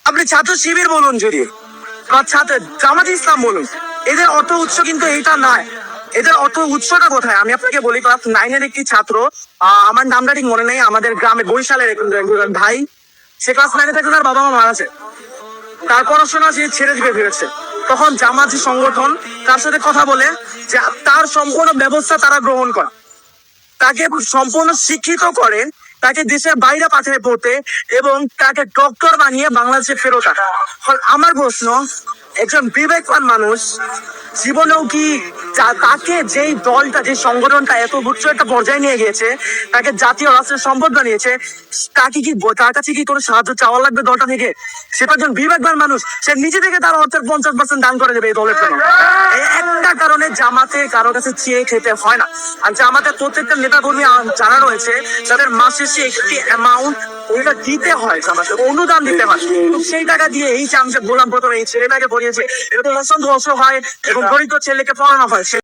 আপনি ছাত্র শিবির বলুন যদি, বা ছাত্র জামাত ইসলাম বলুন, এদের অর্থ উৎস কিন্তু এইটা নয়। এদের অর্থ উৎসটা কোথায় আমি আপনাকে বলি। ক্লাস 9-এর একটি ছাত্র, আমার নামটা ঠিক মনে নেই, আমাদের গ্রামে বরিশালের একজন ভাই, সে ক্লাস 9-এ থাকতে তার বাবা মা মারা যায়, তার পড়াশোনা সে ছেড়ে দিতে ভেবেছে। তখন জামাত যে সংগঠন তার সাথে কথা বলে যে তার সম্পূর্ণ ব্যবস্থা তারা গ্রহণ করে, তাকে সম্পূর্ণ শিক্ষিত করে, তাকে দেশের বাইরে পাঠিয়ে পড়তে এবং তাকে ডক্টর বানিয়ে বাংলাদেশে ফেরত আসে। আমার প্রশ্ন, একজন বিবেকবান মানুষ জীবনেও কি তাকে যেই দলটা, যে সংগঠনটা এত উচ্চ একটা পর্যায়ে নিয়ে গিয়েছে, তাকে জাতীয় রাষ্ট্রের সম্পদ বানিয়েছে, তাকে কি তার কাছে কি কোনো সাহায্য চাওয়া লাগবে দলটা থেকে? সেটা একজন বিবেকবান মানুষ, সে নিজে থেকে তার অর্থের 50% দান করে দেবে এই দলের জন্য। এই একটা কারণে জামাতে কারো কাছে চেয়ে খেতে হয় না। আর জামাতের প্রত্যেকটা নেতা কর্মী যারা রয়েছে, তাদের মাস শেষে একটি অ্যামাউন্ট ওইটা দিতে হয়, জামাতে অনুদান দিতে হয়। তো সেই টাকা দিয়ে এই যে আমি যে বললাম প্রথমে, এই ছেলেটাকে পড়িয়েছে, এটা তো অসংখ্য অসহায় এবং দরিদ্র ছেলেকে পড়ানো হয়।